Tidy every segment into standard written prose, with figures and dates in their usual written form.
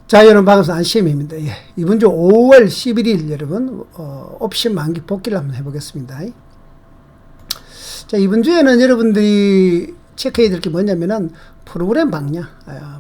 자, 여러분 반갑습니다. 안시엠입니다. 예, 이번 주 5월 11일 여러분 옵션 만기 복귀를 한번 해보겠습니다. 자, 이번 주에는 여러분들이 체크해야 될 게 뭐냐면은 프로그램 방향,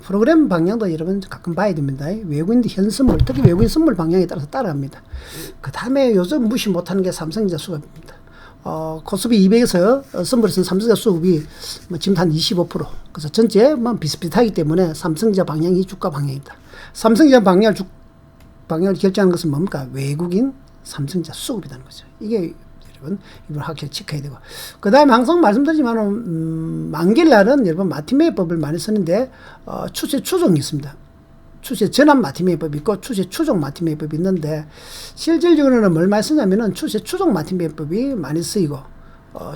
프로그램 방향도 여러분 가끔 봐야 됩니다. 외국인들 현 선물, 특히 외국인 선물 방향에 따라서 따라갑니다. 그 다음에 요즘 무시 못하는 게 삼성전자 수급입니다. 코스피 200에서 선물에서는 삼성전자 수급이 지금 한 25%. 그래서 전체만 비슷비슷하기 때문에 삼성전자 방향이 주가 방향이다. 삼성전자 방향을 결정하는 것은 뭡니까? 외국인 삼성전자 수급이라는 거죠. 이게 여러분 이걸 확실히 체크해야 되고, 그 다음에 항상 말씀드리지만 만기날은 여러분 마티메이법을 많이 쓰는데 추세 추종이 있습니다. 추세 전환 마티메이법이 있고 추세 추종 마티메이법이 있는데, 실질적으로는 뭘 많이 쓰냐면은 추세 추종 마티메이법이 많이 쓰이고,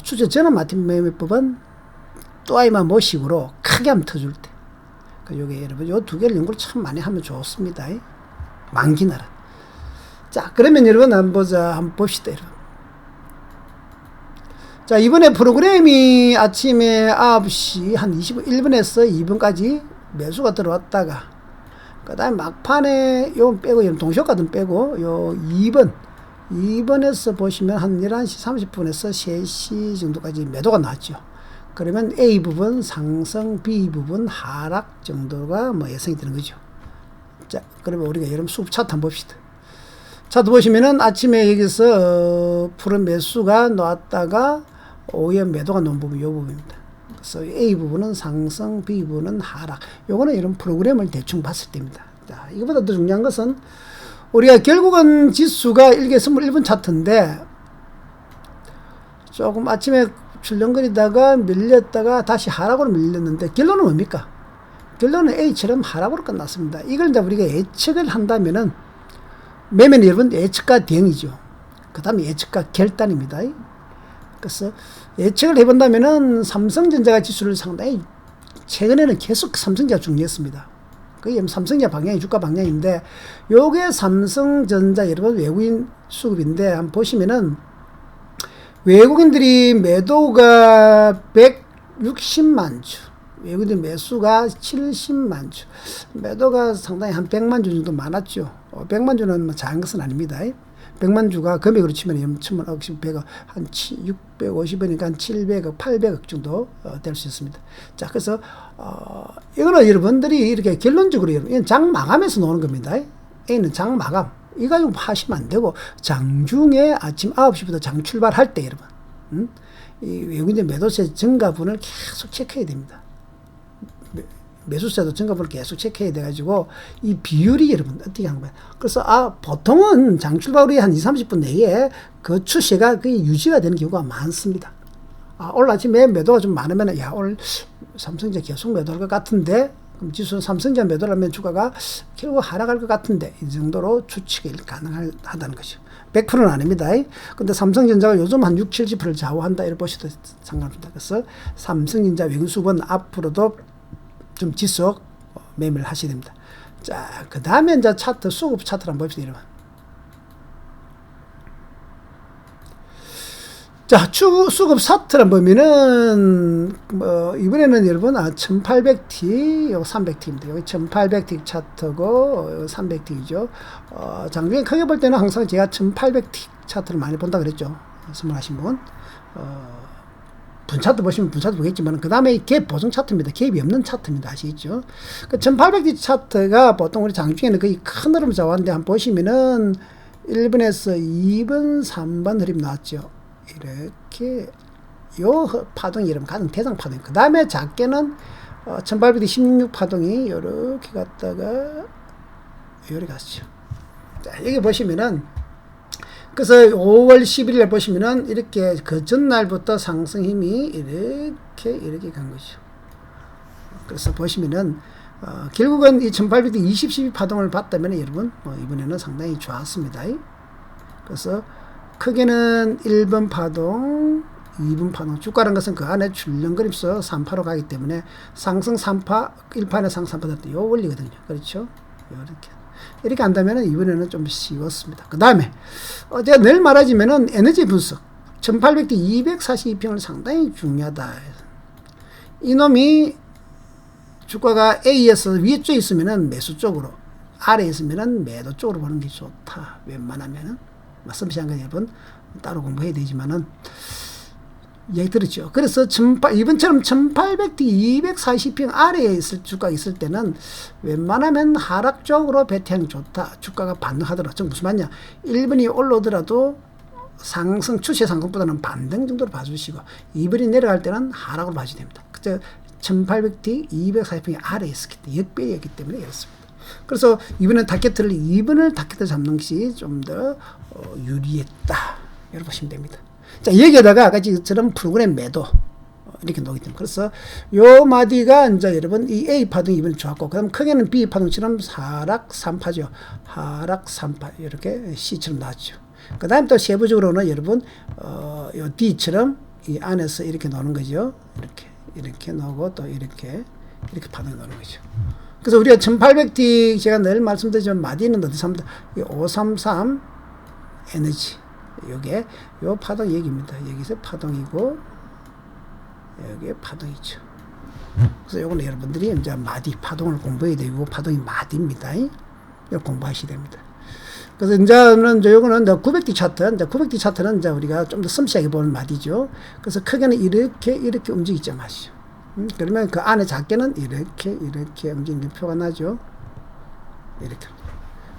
추세 전환 마티메이법은 또아이만 모식으로 크게 한번 터줄 때, 요게 여러분 요 두 개를 연구를 참 많이 하면 좋습니다. 만기날은. 자, 그러면 여러분 한번 봅시다. 여러분. 자, 이번에 프로그램이 아침에 9시 한 21분에서 2분까지 매수가 들어왔다가, 그 다음에 막판에 요 빼고, 동시효과든 빼고, 요 2번에서 보시면 한 11시 30분에서 3시 정도까지 매도가 나왔죠. 그러면 A 부분 상승, B 부분 하락 정도가 예상이 되는 거죠. 자, 그러면 우리가 여러분 수급 차트 한번 봅시다. 차트 보시면은 아침에 여기서 풀은 매수가 나왔다가 오후에 매도가 나온 부분, 요 부분입니다. 그래서 A 부분은 상승, B 부분은 하락. 요거는 이런 프로그램을 대충 봤을 때입니다. 자, 이거보다 더 중요한 것은 우리가 결국은 지수가 일개 선물 1분 차트인데, 조금 아침에 출렁거리다가 밀렸다가 다시 하락으로 밀렸는데, 결론은 뭡니까? 결론은 A처럼 하락으로 끝났습니다. 이걸 이제 우리가 예측을 한다면은, 매매는 여러분 예측과 대응이죠. 그 다음에 예측과 결단입니다. 그래서 예측을 해본다면은 삼성전자가 지수를 상당히 최근에는 계속 삼성전자가 중요했습니다. 그게 삼성전자 방향이 주가 방향인데, 요게 삼성전자 여러분 외국인 수급인데, 한번 보시면은 외국인들이 매도가 160만 주, 외국인들 매수가 70만 주, 매도가 상당히 한 100만 주 정도 많았죠. 100만 주는 작은 것은 아닙니다. 100만 주가 금액으로 치면 1000억, 100억, 한 650원이니까 한 700억, 800억 정도 될 수 있습니다. 자, 그래서 이거는 여러분들이 이렇게 결론적으로 이건 장 마감에서 나오는 겁니다. A는 장 마감. 이 가지고 하시면 안 되고, 장중에 아침 9시부터 장 출발할 때 여러분, 이 외국인들 매도세 증가분을 계속 체크해야 됩니다. 매수세도 증가분을 계속 체크해야 돼가지고, 이 비율이 여러분 어떻게 하는 거예요? 그래서 보통은 장 출발 후에 한 20-30분 내에 그 추세가 거의 유지가 되는 경우가 많습니다. 오늘 아침에 매도가 좀 많으면, 오늘 삼성전자 계속 매도할 것 같은데, 그럼 지수는 삼성전자 매도라면 주가가 결국 하락할 것 같은데, 이 정도로 추측이 가능하다는 거죠. 100%는 아닙니다. 근데 삼성전자가 요즘 한 60-70%를 좌우한다 이렇게 보셔도 상관없습니다. 그래서 삼성전자 외국인 수급은 앞으로도 좀 지속 매매를 하셔야 됩니다. 자, 그 다음에 이제 차트, 수급 차트를 한번 봅시다. 여러분. 자, 수급 차트를 보면은, 이번에는 여러분, 1800T, 요거 300T입니다. 여기 1800T 차트고, 요거 300T죠. 장중에 크게 볼 때는 항상 제가 1800T 차트를 많이 본다 그랬죠. 선물하신 분. 분차트 보시면 분차트 보겠지만, 그 다음에 갭 보정 차트입니다. 갭이 없는 차트입니다. 아시겠죠? 그 1800T 차트가 보통 우리 장중에는 거의 큰 흐름 잡았는데, 한번 보시면은, 1번에서 2번, 3번 흐름 나왔죠. 이렇게 요 파동이 여러분 가장 대상 파동. 그 다음에 작게는 1800 16 파동이 이렇게 갔다가 이렇게 갔죠. 자, 여기 보시면은, 그래서 5월 11일에 보시면은 이렇게 그 전날부터 상승 힘이 이렇게 간 거죠. 그래서 보시면은 결국은 이 1800 20, 12 파동을 봤다면 여러분 이번에는 상당히 좋았습니다. 그래서 크게는 1번 파동, 2번 파동, 주가라는 것은 그 안에 출렁거리면서 3파로 가기 때문에 상승 3파, 1파는 상승 3파, 요 원리거든요. 그렇죠? 이렇게 한다면 이번에는 좀 쉬웠습니다. 그 다음에, 제가 늘 말하지만은 에너지 분석, 1800대 242평을 상당히 중요하다. 이놈이 주가가 A에서 위에 쪽에 있으면은 매수 쪽으로, 아래에 있으면은 매도 쪽으로 보는 게 좋다. 웬만하면은. 섬시한 건 여러분 따로 공부해야 되지만은, 얘기 들었죠. 그래서 이번처럼 1800D 240평 아래에 있을 주가가 있을 때는 웬만하면 하락 쪽으로 베팅하는 게 좋다. 주가가 반등하더라도. 즉 무슨 말이냐. 1번이 올라오더라도 상승, 추세 상승보다는 반등 정도로 봐주시고, 2번이 내려갈 때는 하락으로 봐주셔야 됩니다. 그때 1800D 240평이 아래에 있었기 때문에, 역배였기 때문에 그렇습니다. 그래서 이번엔 타겟을 2번을 타겟을 잡는 것이 좀 더 유리했다. 이렇게 보시면 됩니다. 자, 여기에다가 아까 저런 프로그램 매도 이렇게 놓기 때문에, 그래서 요 마디가 이제 여러분 이 A 파동이 이번에 좋았고, 그다음 크게는 B 파동처럼 하락 3파죠. 하락 3파 이렇게 C처럼 나왔죠. 그 다음 또 세부적으로는 여러분 요 D처럼 이 안에서 이렇게 노는 거죠. 이렇게 놓고 또 이렇게 파동이 노는 거죠. 그래서 우리가 1800D 제가 늘 말씀드리지만 마디는 어디서 합니다. 533 에너지, 요게 요 파동 얘기입니다. 여기서 파동이고 여기에 파동이죠. 그래서 요거는 여러분들이 이제 마디 파동을 공부해야 되고, 파동이 마디입니다. 이거 공부하셔야 됩니다. 그래서 이제는 요거는 900D 차트, 이제 900D 차트는 이제 우리가 좀 더 섬세하게 보는 마디죠. 그래서 크게는 이렇게 움직이지 마시죠. 그러면 그 안에 작게는 이렇게 움직이는 표가 나죠. 이렇게.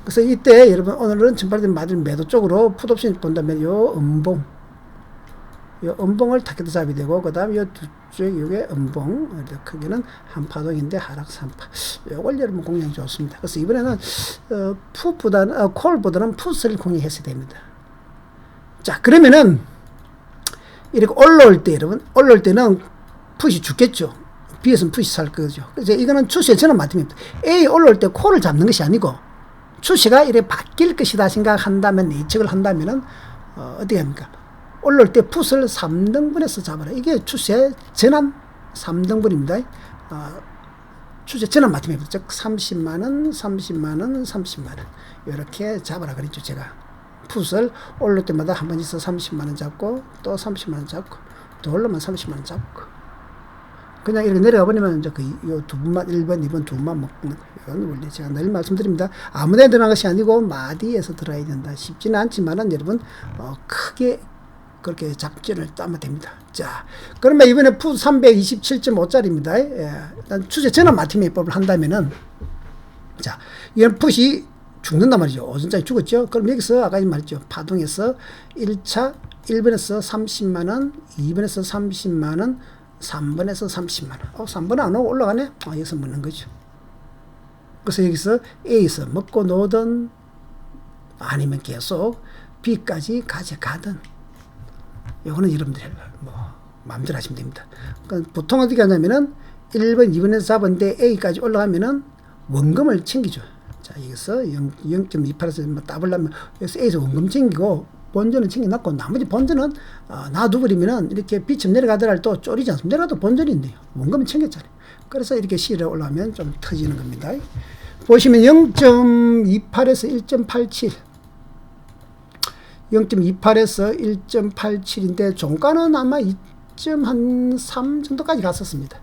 그래서 이때 여러분 오늘은 1800D 마디를 매도 쪽으로 풋옵션 본다면 요 음봉을 타겟 잡이 되고, 그 다음 요 두 쪽 요게 음봉, 크기는 한 파동인데 하락 3파. 요걸 여러분 공략이 좋습니다. 그래서 이번에는 콜보다는 풋을 공략했어야 됩니다. 자, 그러면은 이렇게 올라올 때 여러분, 올라올 때는 풋이 죽겠죠. B에서는 풋이 살 거죠. 그래서 이거는 추세 전환 마침입니다. A 올라올 때 콜을 잡는 것이 아니고, 추세가 이렇게 바뀔 것이다 생각한다면, 예측을 한다면은 어떻게 합니까? 올라올 때 풋을 3등분해서 잡아라. 이게 추세 전환 3등분입니다. 추세 전환 마침입니다. 즉 30만원, 30만원, 30만원 이렇게 잡아라 그랬죠. 제가 풋을 올라올 때마다 한 번 있어 30만원 잡고, 또 30만원 잡고, 또 올라오면 30만원 잡고, 그냥 이렇게 내려가 버리면 이제 요 두 분만 1번, 2번 두 분만 먹는 거예요. 이건 원래 제가 늘 말씀드립니다. 아무데나 들어간 것이 아니고 마디에서 들어야 된다. 쉽지는 않지만은 여러분 크게 그렇게 작전을 따면 됩니다. 자, 그러면 이번에 풋 327.5짜리입니다. 예, 일단 추세 전환 마티메이법을 한다면은, 자, 이런 풋이 죽는단 말이죠. 오전장이 죽었죠. 그럼 여기서 아까 말했죠. 파동에서 1차 1번에서 30만원, 2번에서 30만원, 3번에서 30만원. 3번 안 오고 올라가네? 여기서 먹는 거죠. 그래서 여기서 A에서 먹고 노든, 아니면 계속 B까지 가져가든, 요거는 여러분들이 마음대로 하시면 됩니다. 그러니까 보통 어떻게 하냐면은 1번, 2번에서 잡았는데 A까지 올라가면은 원금을 챙기죠. 자, 여기서 0.28에서 따블라면 여기서 A에서 원금 챙기고, 본전은 챙겨놨고, 나머지 본전은 놔두버리면은 이렇게 B점 내려가더라도 쪼리지 않습니다. 내려가도 본전이 있네요. 원금은 챙겼잖아요. 그래서 이렇게 C를 올라가면 좀 터지는 겁니다. 보시면 0.28에서 1.87, 0.28에서 1.87인데 종가는 아마 2.3 정도까지 갔었습니다.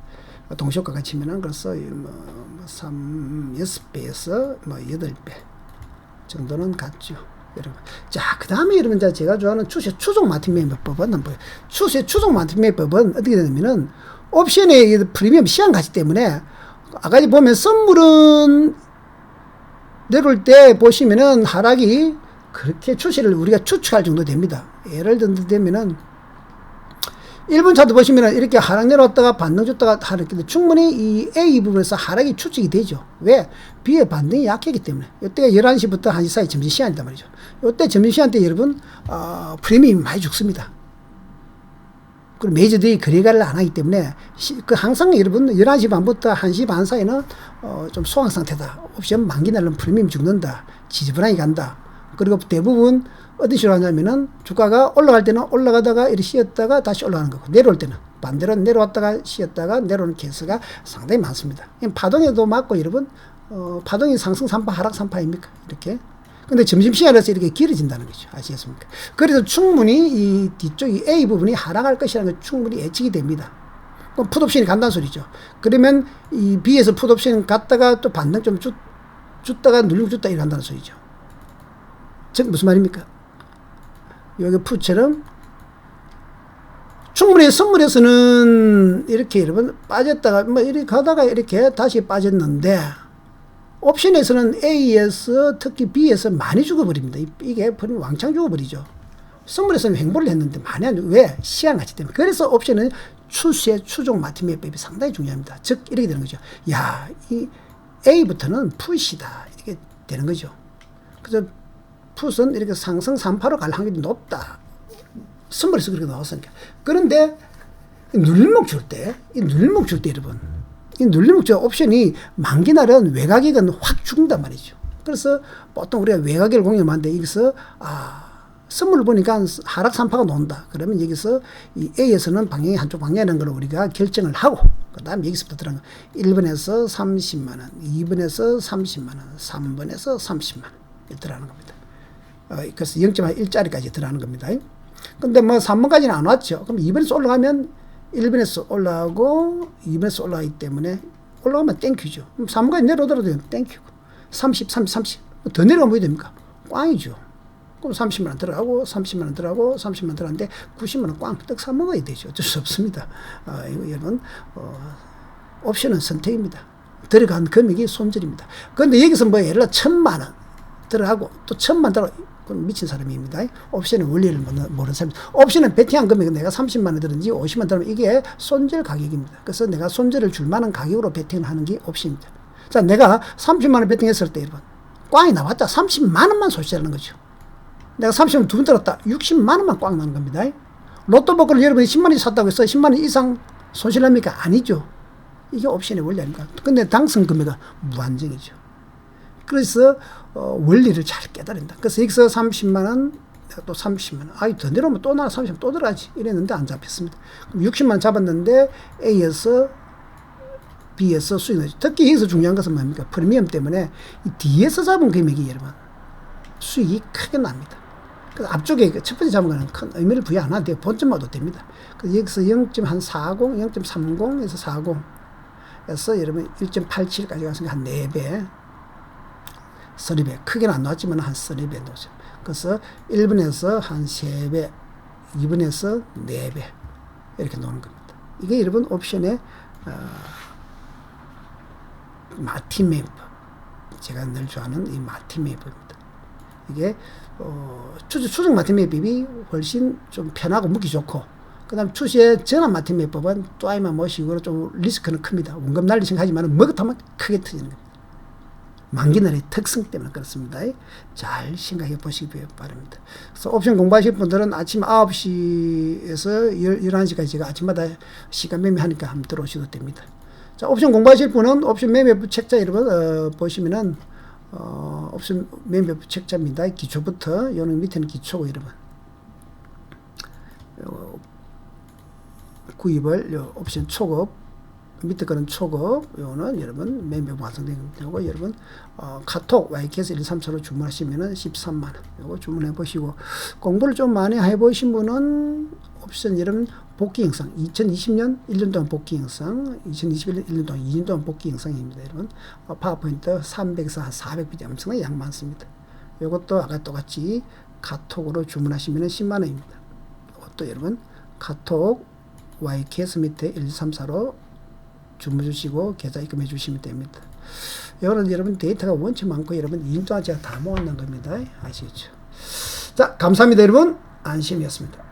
동시효과가 치면은, 그래서 6배에서 8배 정도는 갔죠. 여러분. 자, 그 다음에 여러분, 제가 좋아하는 추세 추종 마티메이법은 한번 보여요. 추세 추종 마티메이법은 어떻게 되냐면은, 옵션의 프리미엄 시간 가치 때문에, 아까 보면 선물은 내려올 때 보시면은 하락이 그렇게 추세를 우리가 추측할 정도 됩니다. 예를 들면은 1분 차트 보시면은 이렇게 하락 내려왔다가 반등 줬다가 하락인데, 충분히 이 A 부분에서 하락이 추측이 되죠. 왜? B의 반등이 약하기 때문에. 이때가 11시부터 1시 사이 점심시간이단 말이죠. 이때 점심시간 때 여러분 프리미엄이 많이 죽습니다. 그리고 메이저들이 거래가를 안 하기 때문에 항상 여러분 11시 반부터 1시 반 사이는 좀 소강 상태다. 옵션 만기 날은 프리미엄 죽는다. 지지분할이 간다. 그리고 대부분 어떤 식으로 하냐면은, 주가가 올라갈 때는 올라가다가 이렇게 쉬었다가 다시 올라가는 거고, 내려올 때는 반대로 내려왔다가 쉬었다가 내려오는 케이스가 상당히 많습니다. 파동에도 맞고, 여러분 파동이 상승 3파 하락 3파입니까? 이렇게. 근데 점심시간에서 이렇게 길어진다는 거죠. 아시겠습니까? 그래서 충분히 이 뒤쪽 이 A 부분이 하락할 것이라는 게 충분히 예측이 됩니다. 풋옵션이 간다는 소리죠. 그러면 이 B에서 풋옵션 갔다가 또 반등 좀 줬다가 눌리고 줬다 일한다는 소리죠. 즉 무슨 말입니까? 여기 푸처럼 충분히 선물에서는 이렇게 여러분 빠졌다가 뭐 이렇게 가다가 이렇게 다시 빠졌는데 옵션에서는 A에서 특히 B에서 많이 죽어버립니다. 이게 왕창 죽어버리죠. 선물에서는 횡보를 했는데 많이 안 죽어. 왜? 시간 가치 때문에. 그래서 옵션은 추세, 추종, 마틴 매법이 상당히 중요합니다. 즉 이렇게 되는 거죠. 야, 이 A부터는 푸시다 이렇게 되는 거죠. 그래서 풋은 이렇게 상승 3파로 갈 확률이 높다. 선물에서 그렇게 나왔으니까. 그런데 눌림목 줄 때, 여러분, 이 눌림목 줄 옵션이 만기날은 외곽액은 확 죽는단 말이죠. 그래서 보통 우리가 외곽액을 공략하는데 여기서 선물을 보니까 하락 3파가 나온다. 그러면 여기서 이 A에서는 방향이 한쪽 방향이라는 걸 우리가 결정을 하고 그 다음 여기서부터 들어간 거 1번에서 30만원, 2번에서 30만원, 3번에서 30만원 들어가는 겁니다. 그래서 0.1짜리까지 들어가는 겁니다. 근데 뭐 3번까지는 안 왔죠. 그럼 2번에서 올라가면 1번에서 올라가고 2번에서 올라가기 때문에 올라가면 땡큐죠. 그럼 3번까지 내려오더라도 땡큐고 30. 더 내려가면 뭐 됩니까? 꽝이죠. 그럼 30만원 들어가고 30만원 들어가고 30만원 들어가는데 90만원 꽝 떡 사먹어야 되죠. 어쩔 수 없습니다. 이거 여러분 옵션은 선택입니다. 들어간 금액이 손절입니다. 그런데 여기서 뭐 예를 들어 1000만원 들어가고 또 1000만 들어가고 그건 미친 사람입니다. 옵션의 원리를 모르는 사람입니다. 옵션은 베팅한 금액은 내가 30만원 들었는지 50만 들으면 이게 손절 가격입니다. 그래서 내가 손절을 줄 만한 가격으로 베팅을 하는 게 옵션입니다. 자, 내가 30만원 베팅했을 때 여러분 꽝이 나왔다. 30만원만 손실하는 거죠. 내가 30만원 두 번 들었다. 60만원만 꽝 나는 겁니다. 로또 복권을 여러분이 10만원이 샀다고 해서 10만원 이상 손실합니까? 아니죠. 이게 옵션의 원리 아닙니까? 근데 당선 금액은 무한정이죠. 그래서 원리를 잘 깨달은다. 그래서 여기서 30만원, 내가 또 30만원. 더 내려오면 또 나라 30만원 또 들어가지. 이랬는데 안 잡혔습니다. 그럼 60만원 잡았는데 A에서 B에서 수익 나죠. 특히 여기서 중요한 것은 뭡니까? 프리미엄 때문에 이 뒤에서 잡은 금액이 여러분 수익이 크게 납니다. 그래서 앞쪽에 첫 번째 잡은 거는 큰 의미를 부여 안 하는데 본점마도 됩니다. 그래서 여기서 0.40, 0.30에서 40에서 여러분 1.87까지 갔으니까 한 4배. 3배. 크게는 안 나왔지만 한 3배 나오죠. 그래서 1번에서 한 3배, 2번에서 4배. 이렇게 나오는 겁니다. 이게 여러분 옵션의 마틴 매법. 제가 늘 좋아하는 이 마틴 매법입니다. 이게 추정 마틴 매법이 훨씬 좀 편하고 묵기 좋고 그 다음 추시의 전환 마틴 매법은 또아이만 모시고 좀 리스크는 큽니다. 원금 날리 생각하지만 먹었다면 크게 터지는 겁니다. 만기날의 특성 때문에 그렇습니다. 잘 생각해 보시기 바랍니다. 그래서 옵션 공부하실 분들은 아침 9시에서 11시까지 제가 아침마다 시간 매매하니까 한번 들어오셔도 됩니다. 자, 옵션 공부하실 분은 옵션 매매부 책자 여러분 보시면은 옵션 매매부 책자입니다. 기초부터 요는 밑에는 기초고 여러분 구입을 요 옵션 초급 밑에 거는 초급, 요거는 여러분 매매부 완성된 거고 여러분 카톡 YKS 134로 주문하시면은 13만원 요거 주문해 보시고 공부를 좀 많이 해 보신 분은 옵션 여러분 복귀 영상 2020년 1년 동안 복귀 영상 2021년 1년 동안 2년 동안 복귀 영상입니다. 여러분 파워포인트 300에서 한 400pd 엄청나게 양 많습니다. 요것도 아까 똑같이 카톡으로 주문하시면은 10만원입니다. 이것도 여러분 카톡 YKS 밑에 1234로 주문 주시고 계좌 입금해 주시면 됩니다. 이거는 여러분 데이터가 원체 많고 여러분 2년 동안 제가 다 모았는 겁니다. 아시겠죠? 자, 감사합니다. 여러분 안심이었습니다.